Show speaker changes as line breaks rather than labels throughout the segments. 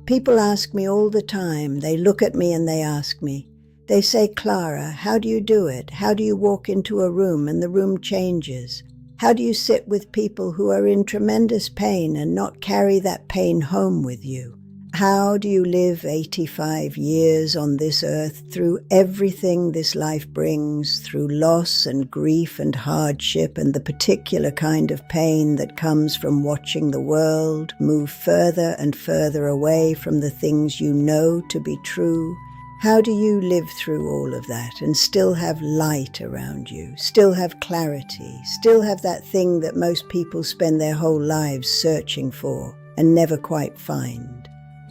People ask me all the time. They look at me and they ask me. They say, "Clara, how do you do it? How do you walk into a room and the room changes? How do you sit with people who are in tremendous pain and not carry that pain home with you? How do you live 85 years on this earth through everything this life brings, through loss and grief and hardship and the particular kind of pain that comes from watching the world move further and further away from the things you know to be true? How do you live through all of that and still have light around you, still have clarity, still have that thing that most people spend their whole lives searching for and never quite find?"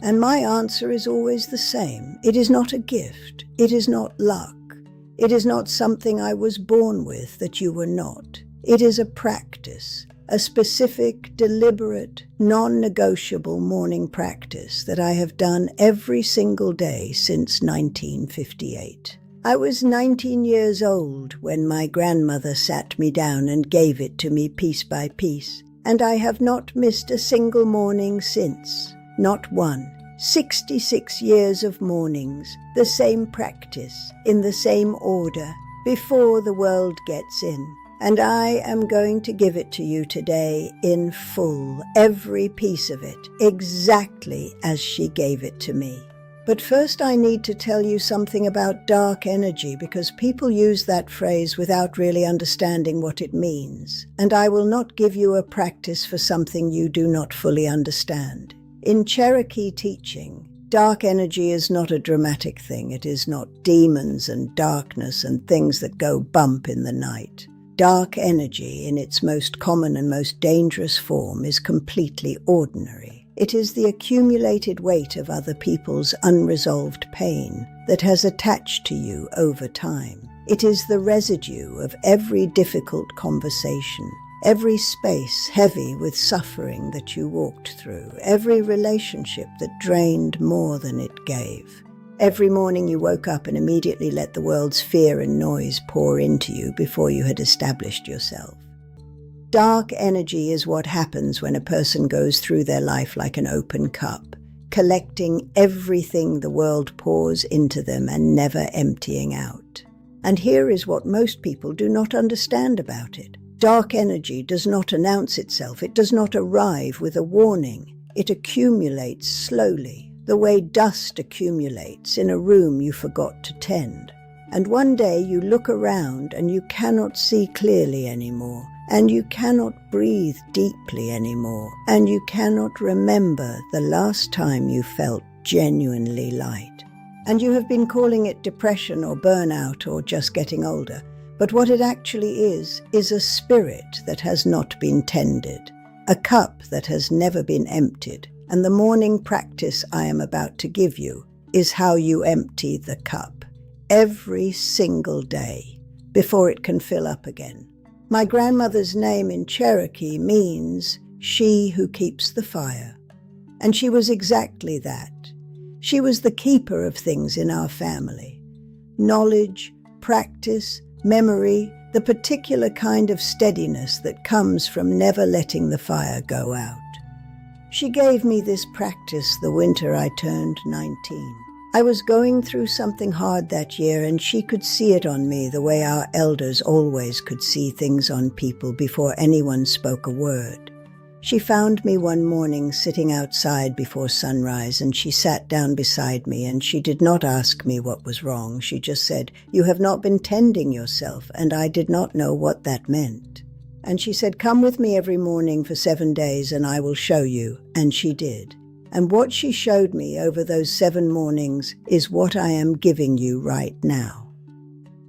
And my answer is always the same. It is not a gift. It is not luck. It is not something I was born with that you were not. It is a practice, a specific, deliberate, non-negotiable morning practice that I have done every single day since 1958. I was 19 years old when my grandmother sat me down and gave it to me piece by piece, and I have not missed a single morning since. Not one. 66 years of mornings, the same practice, in the same order, before the world gets in. And I am going to give it to you today in full, every piece of it, exactly as she gave it to me. But first I need to tell you something about dark energy, because people use that phrase without really understanding what it means. And I will not give you a practice for something you do not fully understand. In Cherokee teaching, dark energy is not a dramatic thing. It is not demons and darkness and things that go bump in the night. Dark energy, in its most common and most dangerous form, is completely ordinary. It is the accumulated weight of other people's unresolved pain that has attached to you over time. It is the residue of every difficult conversation, every space heavy with suffering that you walked through, every relationship that drained more than it gave. Every morning you woke up and immediately let the world's fear and noise pour into you before you had established yourself. Dark energy is what happens when a person goes through their life like an open cup, collecting everything the world pours into them and never emptying out. And here is what most people do not understand about it. Dark energy does not announce itself. It does not arrive with a warning. It accumulates slowly, the way dust accumulates in a room you forgot to tend. And one day you look around and you cannot see clearly anymore, and you cannot breathe deeply anymore, and you cannot remember the last time you felt genuinely light. And you have been calling it depression or burnout or just getting older. But what it actually is a spirit that has not been tended, a cup that has never been emptied. And the morning practice I am about to give you is how you empty the cup every single day before it can fill up again. My grandmother's name in Cherokee means she who keeps the fire. And she was exactly that. She was the keeper of things in our family. Knowledge, practice, memory, the particular kind of steadiness that comes from never letting the fire go out. She gave me this practice the winter I turned 19. I was going through something hard that year, and she could see it on me the way our elders always could see things on people before anyone spoke a word. She found me one morning sitting outside before sunrise, and she sat down beside me, and she did not ask me what was wrong. She just said, "You have not been tending yourself," and I did not know what that meant. And she said, "Come with me every morning for 7 days and I will show you." And she did. And what she showed me over those 7 mornings is what I am giving you right now.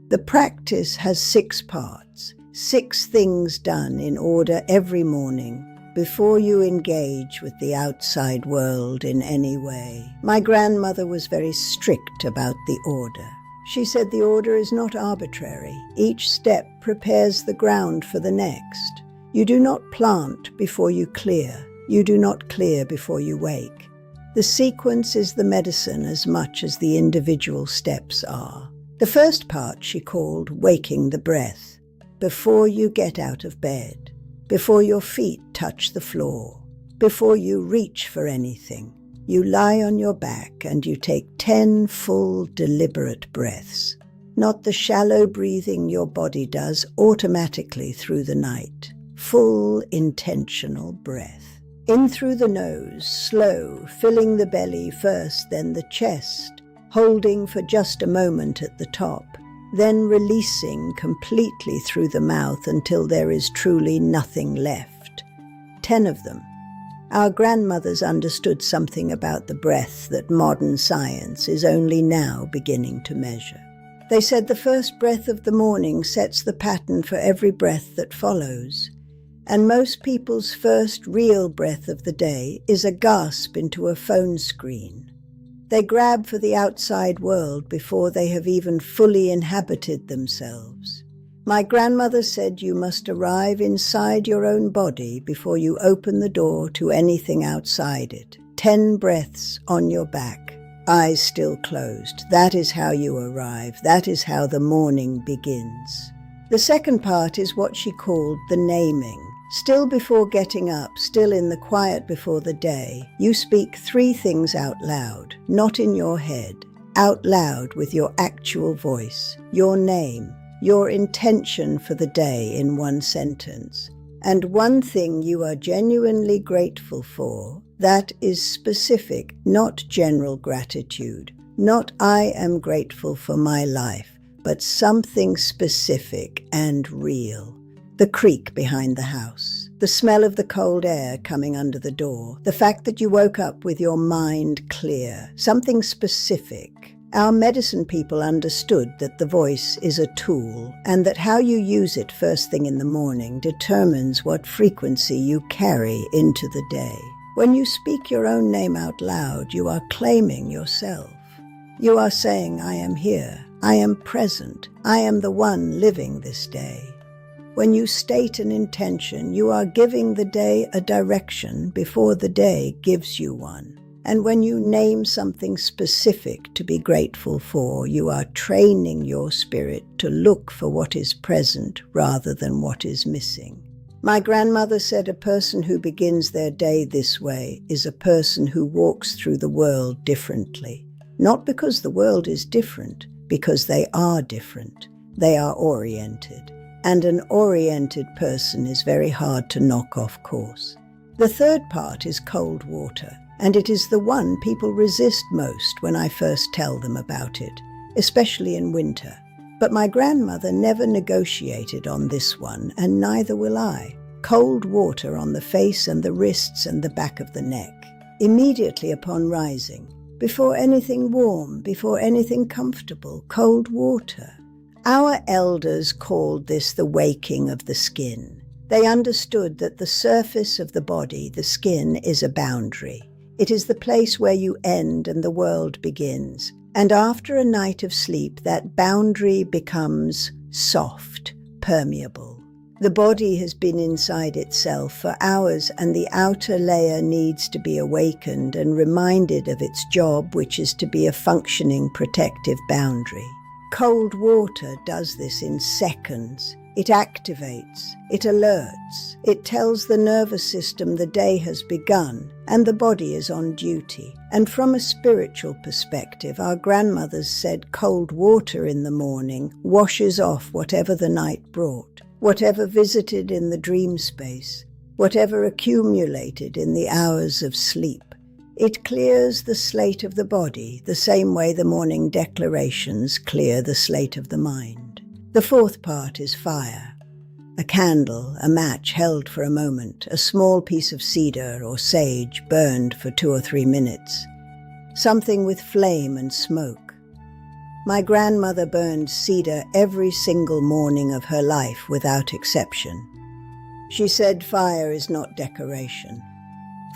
The practice has 6 parts, 6 things done in order every morning before you engage with the outside world in any way. My grandmother was very strict about the order. She said the order is not arbitrary. Each step prepares the ground for the next. You do not plant before you clear. You do not clear before you wake. The sequence is the medicine as much as the individual steps are. The first part she called waking the breath, before you get out of bed, before your feet touch the floor, before you reach for anything. You lie on your back and you take 10 full, deliberate breaths. Not the shallow breathing your body does automatically through the night. Full, intentional breath. In through the nose, slow, filling the belly first, then the chest, holding for just a moment at the top, then releasing completely through the mouth until there is truly nothing left. 10 of them. Our grandmothers understood something about the breath that modern science is only now beginning to measure. They said the first breath of the morning sets the pattern for every breath that follows. And most people's first real breath of the day is a gasp into a phone screen. They grab for the outside world before they have even fully inhabited themselves. My grandmother said you must arrive inside your own body before you open the door to anything outside it. 10 breaths on your back, eyes still closed. That is how you arrive. That is how the morning begins. The second part is what she called the naming. Still before getting up, still in the quiet before the day, you speak 3 things out loud, not in your head, out loud with your actual voice, your name, your intention for the day in 1 sentence, and 1 thing you are genuinely grateful for. That is specific, not general gratitude, not I am grateful for my life, but something specific and real. The creak behind the house, the smell of the cold air coming under the door, the fact that you woke up with your mind clear, something specific. Our medicine people understood that the voice is a tool and that how you use it first thing in the morning determines what frequency you carry into the day. When you speak your own name out loud, you are claiming yourself. You are saying, I am here, I am present, I am the one living this day. When you state an intention, you are giving the day a direction before the day gives you one. And when you name something specific to be grateful for, you are training your spirit to look for what is present rather than what is missing. My grandmother said a person who begins their day this way is a person who walks through the world differently. Not because the world is different, because they are different. They are oriented. And an oriented person is very hard to knock off course. The third part is cold water, and it is the one people resist most when I first tell them about it, especially in winter. But my grandmother never negotiated on this one, and neither will I. Cold water on the face and the wrists and the back of the neck, immediately upon rising. Before anything warm, before anything comfortable, cold water. Our elders called this the waking of the skin. They understood that the surface of the body, the skin, is a boundary. It is the place where you end and the world begins. And after a night of sleep, that boundary becomes soft, permeable. The body has been inside itself for hours, and the outer layer needs to be awakened and reminded of its job, which is to be a functioning protective boundary. Cold water does this in seconds. It activates, it alerts, it tells the nervous system the day has begun and the body is on duty. And from a spiritual perspective, our grandmothers said cold water in the morning washes off whatever the night brought, whatever visited in the dream space, whatever accumulated in the hours of sleep. It clears the slate of the body the same way the morning declarations clear the slate of the mind. The fourth part is fire. A candle, a match held for a moment, a small piece of cedar or sage burned for 2 or 3 minutes. Something with flame and smoke. My grandmother burned cedar every single morning of her life without exception. She said fire is not decoration.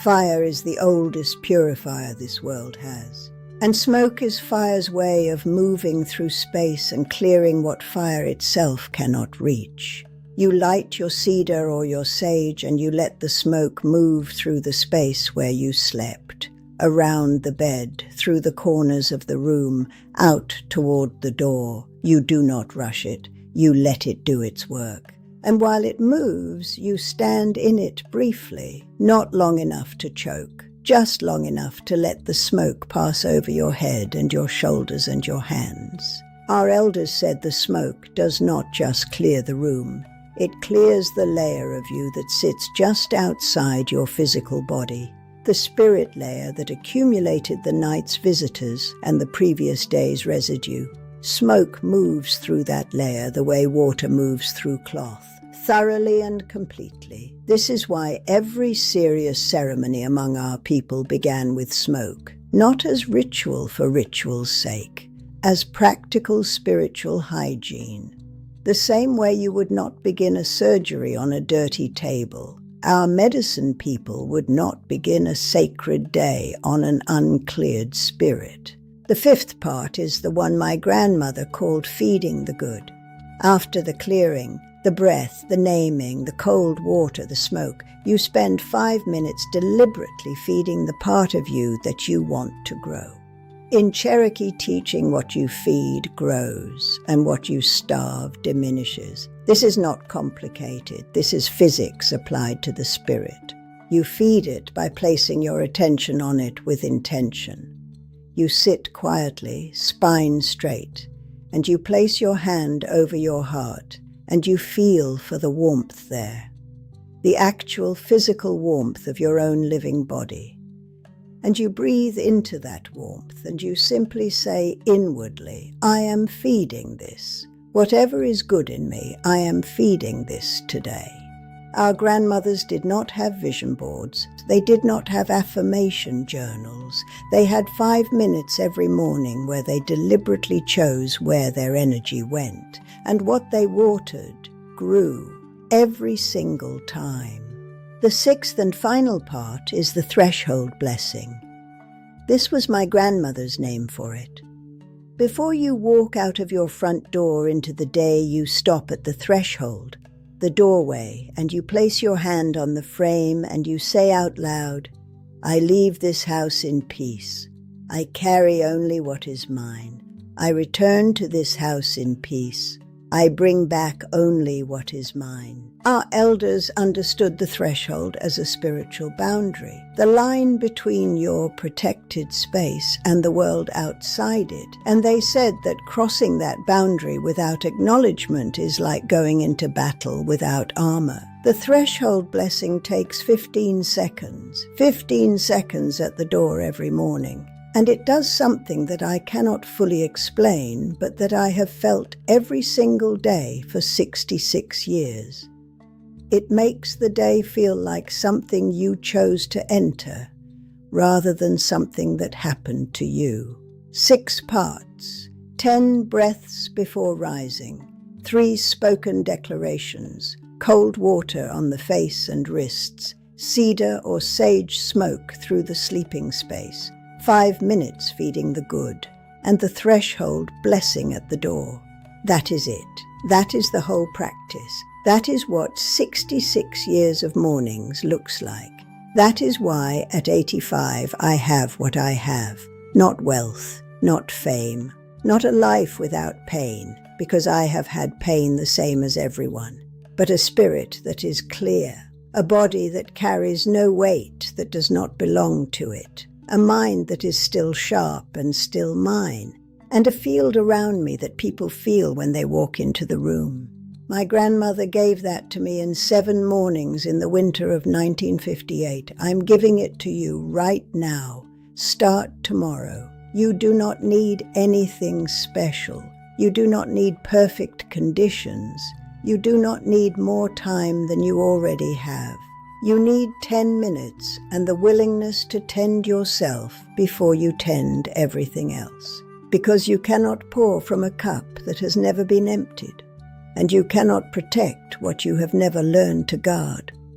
Fire is the oldest purifier this world has. And smoke is fire's way of moving through space and clearing what fire itself cannot reach. You light your cedar or your sage and you let the smoke move through the space where you slept, around the bed, through the corners of the room, out toward the door. You do not rush it. You let it do its work. And while it moves, you stand in it briefly, not long enough to choke. just long enough to let the smoke pass over your head and your shoulders and your hands. Our elders said the smoke does not just clear the room, it clears the layer of you that sits just outside your physical body, the spirit layer that accumulated the night's visitors and the previous day's residue. Smoke moves through that layer the way water moves through cloth, thoroughly and completely. This is why every serious ceremony among our people began with smoke, not as ritual for ritual's sake, as practical spiritual hygiene. The same way you would not begin a surgery on a dirty table, our medicine people would not begin a sacred day on an uncleared spirit. The fifth part is the one my grandmother called feeding the good. After the clearing, the breath, the naming, the cold water, the smoke, you spend 5 minutes deliberately feeding the part of you that you want to grow. In Cherokee teaching, what you feed grows, and what you starve diminishes. This is not complicated. This is physics applied to the spirit. You feed it by placing your attention on it with intention. You sit quietly, spine straight, and you place your hand over your heart, and you feel for the warmth there, the actual physical warmth of your own living body. And you breathe into that warmth, and you simply say inwardly, I am feeding this. Whatever is good in me, I am feeding this today. Our grandmothers did not have vision boards. They did not have affirmation journals. They had 5 minutes every morning where they deliberately chose where their energy went, and what they watered grew every single time. The sixth and final part is the threshold blessing. This was my grandmother's name for it. Before you walk out of your front door into the day, you stop at the threshold, the doorway, and you place your hand on the frame and you say out loud, I leave this house in peace. I carry only what is mine. I return to this house in peace. I bring back only what is mine. Our elders understood the threshold as a spiritual boundary, the line between your protected space and the world outside it. And they said that crossing that boundary without acknowledgement is like going into battle without armor. The threshold blessing takes 15 seconds, 15 seconds at the door every morning. And it does something that I cannot fully explain, but that I have felt every single day for 66 years. It makes the day feel like something you chose to enter, rather than something that happened to you. 6 parts, 10 breaths before rising, 3 spoken declarations, cold water on the face and wrists, cedar or sage smoke through the sleeping space, 5 minutes feeding the good, and the threshold blessing at the door. That is it. That is the whole practice. That is what 66 years of mornings looks like. That is why at 85 I have what I have. Not wealth, not fame, not a life without pain, because I have had pain the same as everyone, but a spirit that is clear, a body that carries no weight that does not belong to it, a mind that is still sharp and still mine, and a field around me that people feel when they walk into the room. My grandmother gave that to me in 7 mornings in the winter of 1958. I'm giving it to you right now. Start tomorrow. You do not need anything special. You do not need perfect conditions. You do not need more time than you already have. You need 10 minutes and the willingness to tend yourself before you tend everything else. Because you cannot pour from a cup that has never been emptied, and you cannot protect what you have never learned to guard.